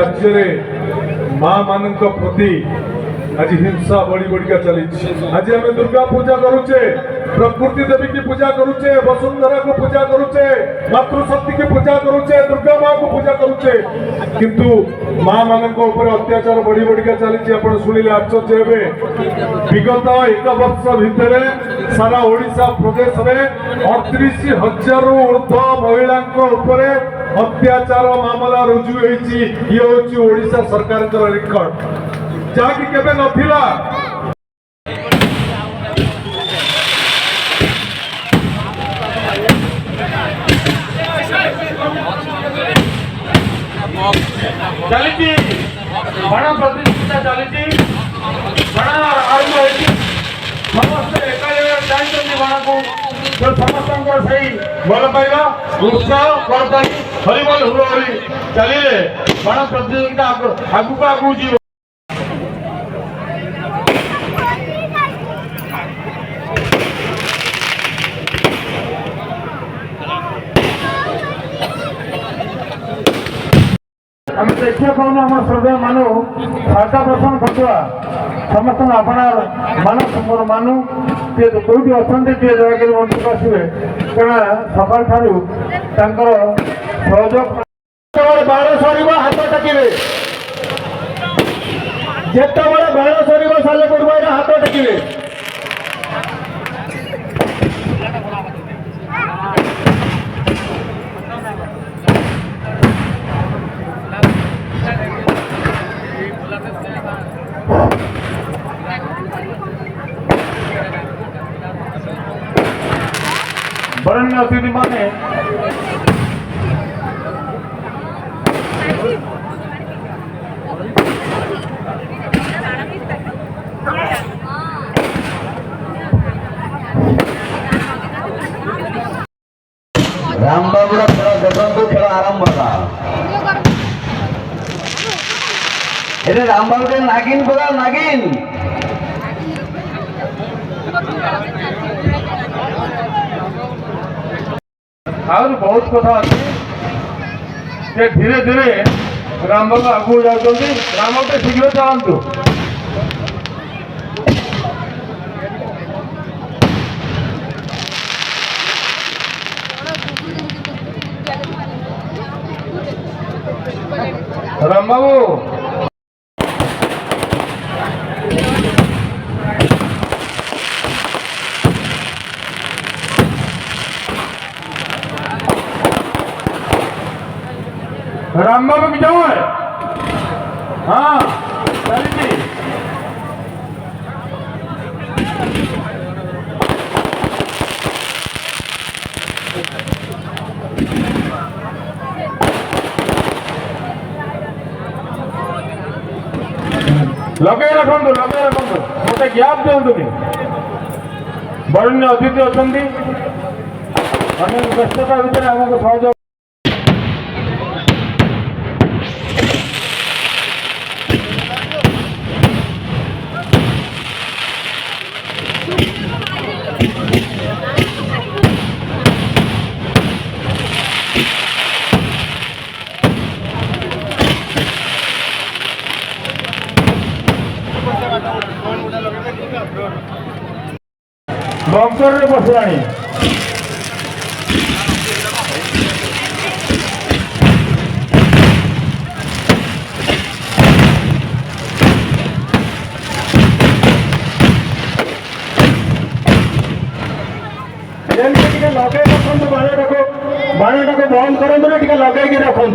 राज्य में माँ मान प्रति आज हिंसा बढ़ी बढ़िया चली। आज आम दुर्गा पूजा करुचे, प्रकृति देवी की पूजा करुचे, वसुंधरा को पूजा करुचे, मातृशक्ति की पूजा करुचे, दुर्गा माँ को पूजा करुचे, किंतु माँ मान अत्याचार बढ़ी बढ़िया चली। आप शुणिले आश्चर्य हेबे, विगत एक वर्ष भितर सारा ओडिशा प्रदेश में 38,000 ऊर्ध्व महिला अत्याचार मामला रुजु होइछि। ये होछि ओडिशा सरकार रिकॉर्ड जाकि केबे नथिला। चली बाण प्रतियोगिता चली बाण आरंभ होती समस्त एक जानते बाण को समस्त सही भल पाइबा उत्साह करताली हरिबल हुरहरी चलिए बाण प्रतियोगिता आगू आगू जीव। आम देखिए कौन आम श्रद्धा मानु शारदा प्रसन्न खटुआ समस्त आपणार मानु मानु कौटी अच्छा दयाकर मंच को आसवे क्या सकाल ठारू सहयोग बाण सर हाथ टेकिए जिते बाण सर साले पूर्व हाथ टेकिए। वरण्य अतिथि माने रामबाबू खेल देखु खेल आरंभ रामबाबू के नागिन बोला नागिन और बहुत कथा अच्छे धीरे धीरे राम बाबू आगू जाते राम बाबू शीघ्र चाहतु राम बाबू राम बाबू की जाओ है हाँ चलिए लगे रखु गोटे गैप दिखाँ वरण्य अतिथि अच्छा अनेक व्यस्तता भितर आमको सहयोग बक्सर बसला लगे रखु बाण टाक बंद करूँ लगे रखु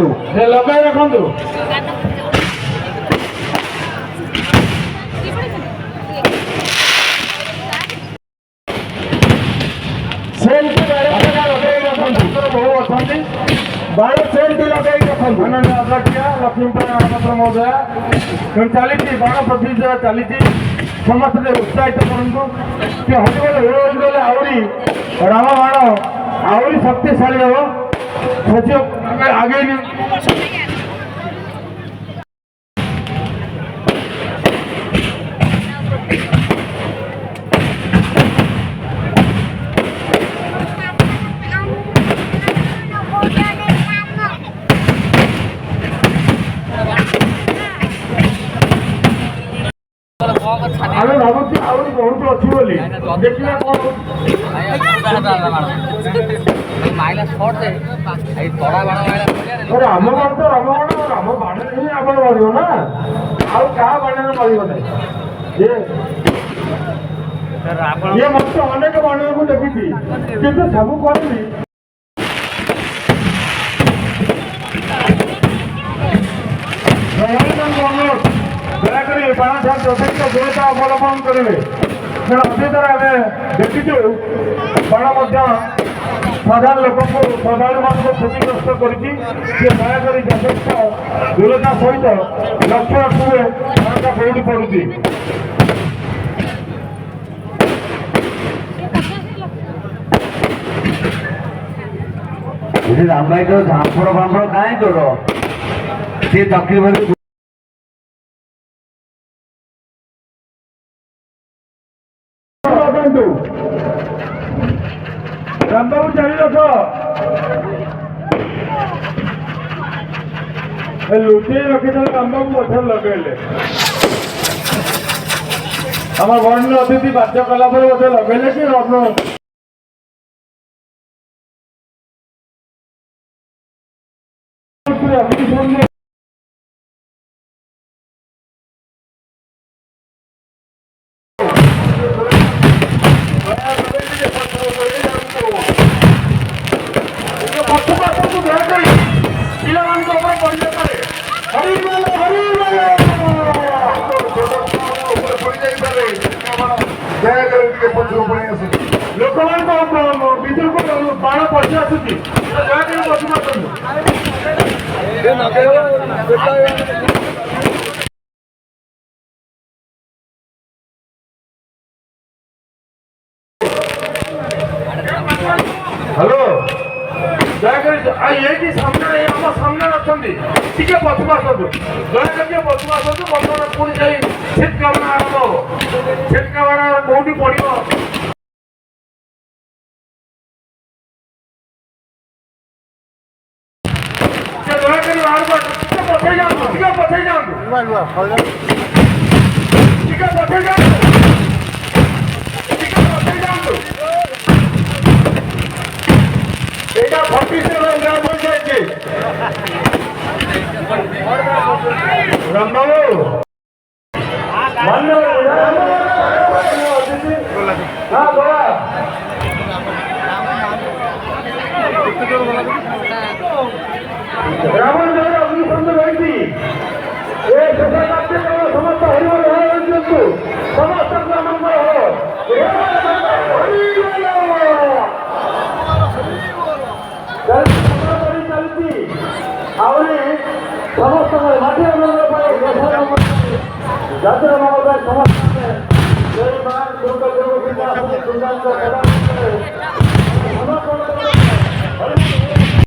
बाण सेमती लगे रखु लक्ष्मीपत्र महोदय चली बाण प्रतियोगिता चली समस्त उत्साहित करूँ हरिबल आहरी राम बाण आहरी शक्तिशाली हम सचिव आगे ବୋଲି ଦେଖିବା କଣ ରାମ ବାଣରେ ହିଁ ଆପଣ ମାରିବ ନା ଆଉ କାହା ବାଣରେ ମାରିବ ନାହିଁ ଇଏ ମତେ ଅନେକ ବାଣକୁ ଦେଖିଛି କିନ୍ତୁ ସବୁ କରିବି ଦୟାକରି ବାଣ ଯଥେଷ୍ଟ ଦୂରତା ଅବଲମ୍ବନ କରିବେ ତେଣୁ ଅତୀତରେ ଆମେ ଦେଖିଛୁ ବାଣ ମଧ୍ୟ ସାଧାରଣ ଲୋକଙ୍କୁ ଶ୍ରଦ୍ଧାଳୁମାନଙ୍କୁ କ୍ଷତିଗ୍ରସ୍ତ କରିଛି ସେ ଦୟାକରି ଯଥେଷ୍ଟ ଦୂରତା ସହିତ ଲକ୍ଷ୍ୟ ରଖିବେ ବାଣଟା କୋଉଠି ପଡୁଛି ରାମ ଭାଇ ତ ଝାମ୍ପଡ଼ ଫାମ୍ପଡ଼ କାହିଁ ତୋର ସିଏ ଚାକିରି ବାକିରି ରାମବାବୁ ଜାଣି ରଖ ଲୁଚେଇ ରଖିଥିଲେ ରାମବାବୁ ପଛରେ ଲଗେଇଲେ আমার বর্ণ অতিথি বাধ্য কলা পরে বোধ লগাইলে কি রত্ন ଲୋକମାନଙ୍କ ଭିତରକୁ ବାଣ ପଶି ଆସୁଛି ଦୟାକରି ପଶୁ ଆସନ୍ତୁ ହ୍ୟାଲୋ ଦୟାକରି ଏଇଠି ସାମ୍ନାରେ ଆମ ସାମ୍ନାରେ ଅଛନ୍ତି ଟିକେ ପଛକୁ ଆସନ୍ତୁ ଦୟାକରି ଟିକେ ପଛକୁ ଆସନ୍ତୁ ବର୍ତ୍ତମାନ ପୁଣି ଯାଇ ଛିଟକାବାଣ ଆରମ୍ଭ ହବ ଛିଟକାବାଣ କୋଉଠି ପଡ଼ିବ ଦୟାକରି ବାହାରକୁ ଟିକେ ପଛେଇ ଯାଆନ୍ତୁ ଟିକେ ପଛେଇ ଯାଆନ୍ତୁ ଟିକେ ପଛେଇ ଯାଆନ୍ତୁ ଟିକେ ପଛେଇ ଯାଆନ୍ତୁ ଏଇଟା 47 ଗ୍ରାମ ପଞ୍ଚାୟତ ରାମବାବୁ ଗ୍ରାମାଞ୍ଚଳରେ ଅଗ୍ନିକାଣ୍ଡ ରହିଛି ଏ ଶେଷ କାର୍ଯ୍ୟକ୍ରମ ସମସ୍ତ ହରିବର ଦିଅନ୍ତୁ ସମସ୍ତଙ୍କୁ ଆମଙ୍କର ଚାଲିଛି ଆହୁରି ସମସ୍ତଙ୍କ ମାଟି ଅନୁରୋଧ ପାଇଁ ଜାତିର ମଙ୍ଗଳ ପାଇଁ ସମସ୍ତେ